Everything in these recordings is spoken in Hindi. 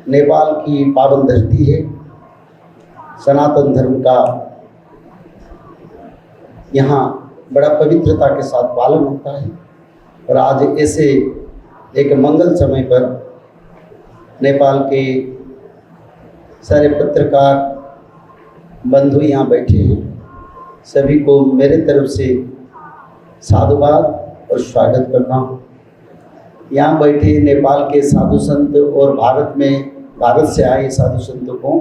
नेपाल की पावन धरती है। सनातन धर्म का यहाँ बड़ा पवित्रता के साथ पालन होता है और आज ऐसे एक मंगल समय पर नेपाल के सारे पत्रकार बंधु यहाँ बैठे हैं। सभी को मेरे तरफ से साधुवाद और स्वागत करता हूँ। यहाँ बैठे नेपाल के साधु संत और भारत से आए साधु संतों को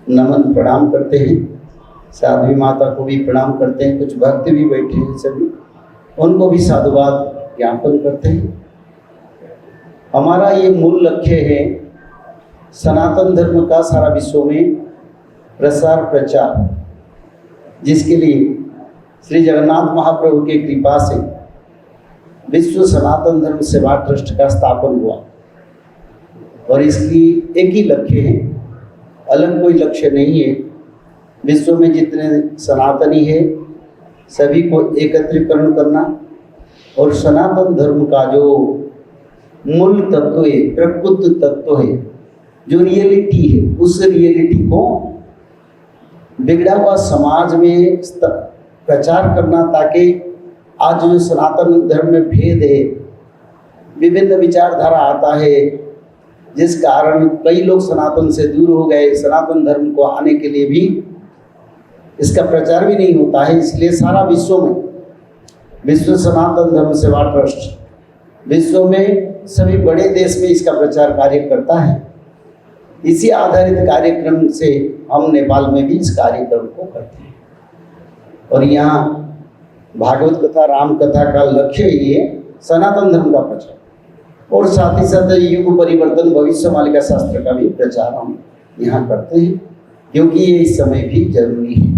नमन प्रणाम करते हैं। साध्वी माता को भी प्रणाम करते हैं। कुछ भक्त भी बैठे हैं, सभी उनको भी साधुवाद ज्ञापन करते हैं। हमारा ये मूल लक्ष्य है सनातन धर्म का सारा विश्व में प्रसार प्रचार, जिसके लिए श्री जगन्नाथ महाप्रभु की कृपा से विश्व सनातन धर्म सेवा ट्रस्ट का स्थापन हुआ और इसकी एक ही लक्ष्य है, अलग कोई लक्ष्य नहीं है। विश्व में जितने सनातनी है सभी को एकत्रीकरण करना और सनातन धर्म का जो मूल तत्व है, प्रकृत तत्व है, जो रियलिटी है, उस रियलिटी को बिगड़ा हुआ समाज में प्रचार करना, ताकि आज जो सनातन धर्म में भेद है, विभिन्न विचारधारा आता है, जिस कारण कई लोग सनातन से दूर हो गए। सनातन धर्म को आने के लिए भी इसका प्रचार भी नहीं होता है। इसलिए सारा विश्व में विश्व सनातन धर्म सेवा ट्रस्ट विश्व में सभी बड़े देश में इसका प्रचार कार्य करता है। इसी आधारित कार्यक्रम से हम नेपाल में भी इस कार्यक्रम को करते हैं और यहाँ भागवत कथा, राम कथा का लक्ष्य ही है सनातन धर्म का प्रचार और साथ ही साथ युग परिवर्तन भविष्यवाणी शास्त्र का भी प्रचार हम यहाँ करते हैं, क्योंकि ये इस समय भी जरूरी है।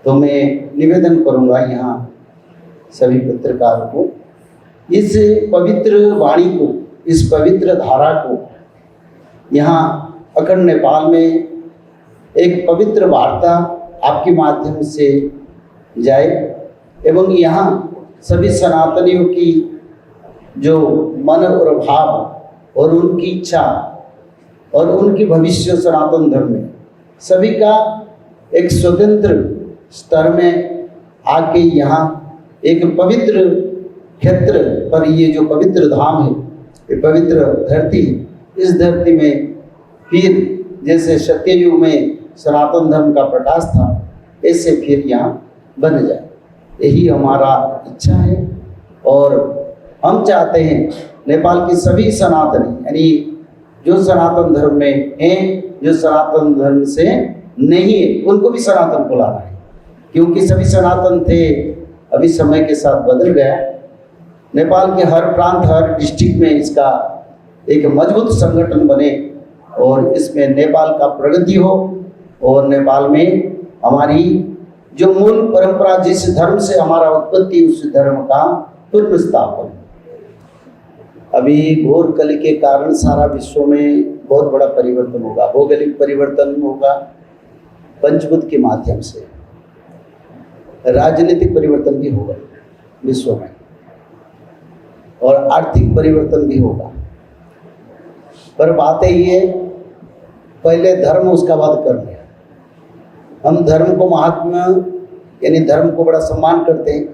तो मैं निवेदन करूँगा यहाँ सभी पत्रकारों को, इस पवित्र वाणी को, इस पवित्र धारा को यहाँ अखंड नेपाल में एक पवित्र वार्ता आपके माध्यम से जाए एवं यहाँ सभी सनातनियों की जो मन और भाव और उनकी इच्छा और उनकी भविष्य सनातन धर्म में सभी का एक स्वतंत्र स्तर में आके यहाँ एक पवित्र क्षेत्र पर, ये जो पवित्र धाम है, ये पवित्र धरती, इस धरती में फिर जैसे सत्ययुग में सनातन धर्म का प्रकाश था, ऐसे फिर यहाँ बन जाए, यही हमारा इच्छा है। और हम चाहते हैं नेपाल की सभी सनातनी, यानी जो सनातन धर्म में हैं, जो सनातन धर्म से नहीं है, उनको भी सनातन को लाना है, क्योंकि सभी सनातन थे, अभी समय के साथ बदल गया। नेपाल के हर प्रांत, हर डिस्ट्रिक्ट में इसका एक मजबूत संगठन बने और इसमें नेपाल का प्रगति हो और नेपाल में हमारी जो मूल परंपरा, जिस धर्म से हमारा उत्पत्ति, उस धर्म का पुनर्स्थापन। अभी घोर कली के कारण सारा विश्व में बहुत बड़ा परिवर्तन होगा, भौगोलिक परिवर्तन होगा पंचभूत के माध्यम से, राजनीतिक परिवर्तन भी होगा विश्व में और आर्थिक परिवर्तन भी होगा। पर बात ये, पहले धर्म, उसका बाद कर्म है। हम धर्म को महात्मा, यानी धर्म को बड़ा सम्मान करते हैं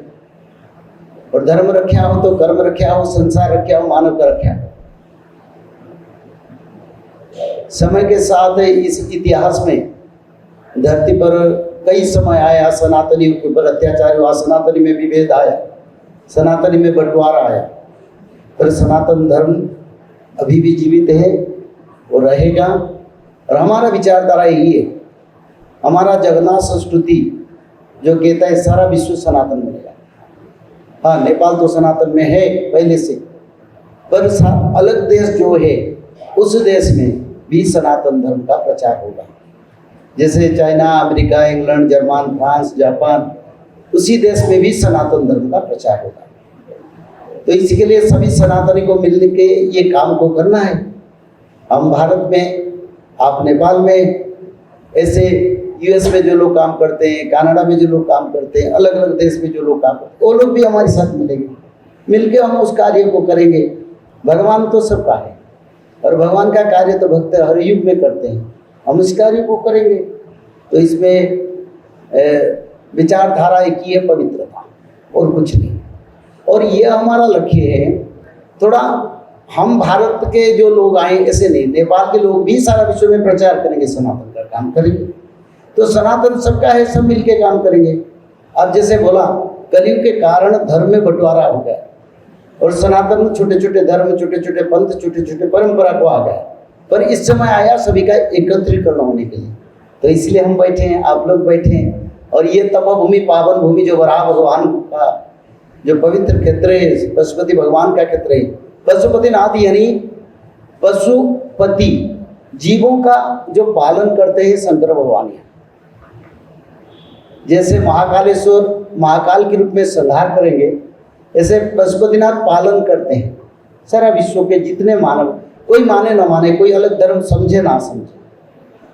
और धर्म रक्षा हो तो कर्म रक्षा हो, संसार रक्षा हो, मानव का रक्षा हो। समय के साथ इस इतिहास में धरती पर कई समय आया, सनातनियों के ऊपर अत्याचार हुआ, सनातनी में विभेद आया, सनातनी में बंटवारा आया, पर सनातन धर्म अभी भी जीवित है और रहेगा। और हमारा विचारधारा यही है, हमारा जगन्नाथ संस्कृति जो कहता है सारा विश्व सनातन बनेगा। हाँ, नेपाल तो सनातन में है पहले से, पर अलग देश जो है उस देश में भी सनातन धर्म का प्रचार होगा। जैसे China, America, England, German, France, Japan, उसी देश में भी सनातन धर्म का प्रचार होगा। तो इसके लिए सभी सनातनी को मिलने के ये काम को करना है। हम भारत में, आप नेपाल में, ऐसे यूएस में जो लोग काम करते हैं, कनाडा में जो लोग काम करते हैं, अलग अलग देश में जो लोग काम करते हैं, वो लोग भी हमारे साथ मिलेंगे, मिलके हम उस कार्य को करेंगे। भगवान तो सबका है और भगवान का कार्य तो भक्त हर युग में करते हैं, हम इस कार्य को करेंगे। तो इसमें विचारधारा एक ही है, पवित्रता, और कुछ नहीं। और ये हमारा लक्ष्य है। थोड़ा हम भारत के जो लोग आए ऐसे नहीं, नेपाल के लोग भी सारा विश्व में प्रचार करेंगे, सनातन का काम करेंगे। तो सनातन सबका है, सब मिलके काम करेंगे। अब जैसे बोला, कलयुग के कारण धर्म में बंटवारा हो गया और सनातन छोटे छोटे धर्म, छोटे छोटे पंथ, छोटे छोटे परंपरा को आ गया। पर इस समय आया सभी का एकत्रीकरण होने के लिए, तो इसलिए हम बैठे हैं, आप लोग बैठे हैं। और ये तपोभूमि, पावन भूमि जो वराह भगवान का जो पवित्र क्षेत्र है, पशुपति भगवान का क्षेत्र है। पशुपतिनाथ यानी पशुपति, जीवों का जो पालन करते हैं शंकर भगवान। जैसे महाकालेश्वर महाकाल के रूप में संहार करेंगे, ऐसे पशुपतिनाथ पालन करते हैं सारा विश्व के जितने मानव, कोई माने न माने, कोई अलग धर्म समझे ना समझे,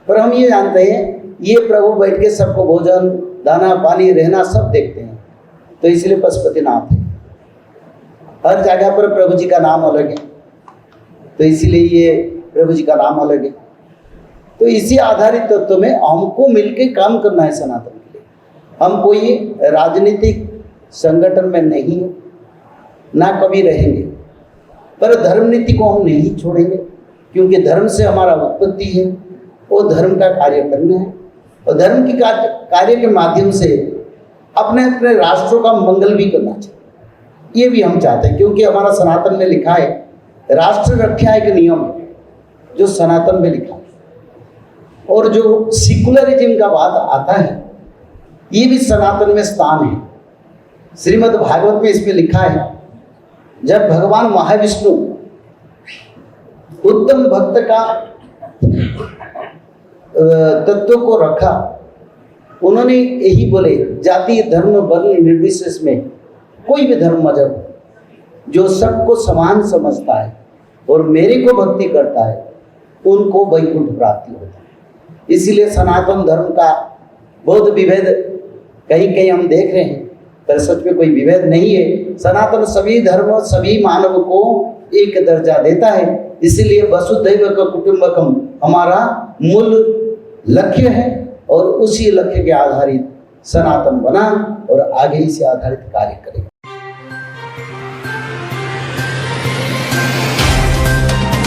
पर हम ये जानते हैं ये प्रभु बैठ के सबको भोजन, दाना, पानी, रहना सब देखते हैं। तो इसलिए पशुपतिनाथ है। हर जगह पर प्रभु जी का नाम अलग है, तो इसलिए ये प्रभु जी का नाम अलग है। तो इसी आधारित तत्व में हमको मिलकर काम करना है सनातन के लिए। हम कोई राजनीतिक संगठन में नहीं, ना कभी रहेंगे, पर धर्म नीति को हम नहीं छोड़ेंगे, क्योंकि धर्म से हमारा उत्पत्ति है, वो धर्म का कार्य करना है। और धर्म की कार्य के माध्यम से अपने अपने राष्ट्रों का मंगल भी करना चाहिए, ये भी हम चाहते हैं। क्योंकि हमारा सनातन में लिखा है, राष्ट्र रक्षा एक नियम है जो सनातन में लिखा है। और जो सिकुलरिज्म का बात आता है, ये भी सनातन में स्थान है। श्रीमद् भागवत में इसमें लिखा है, जब भगवान महाविष्णु उत्तम भक्त का तत्व को रखा, उन्होंने यही बोले, जाति, धर्म, वर्ण निर्विशेष में कोई भी धर्म मजहब जो सबको समान समझता है और मेरे को भक्ति करता है, उनको वैकुंठ प्राप्ति होता है। इसीलिए सनातन धर्म का बहुत विभेद कहीं कहीं हम देख रहे हैं, पर सच में कोई विभेद नहीं है। सनातन सभी धर्म, सभी मानव को एक दर्जा देता है। इसीलिए वसुधैव कुटुंबकम हमारा मूल लक्ष्य है, और उसी लक्ष्य के आधारित सनातन बना और आगे इसे आधारित कार्य करेगा।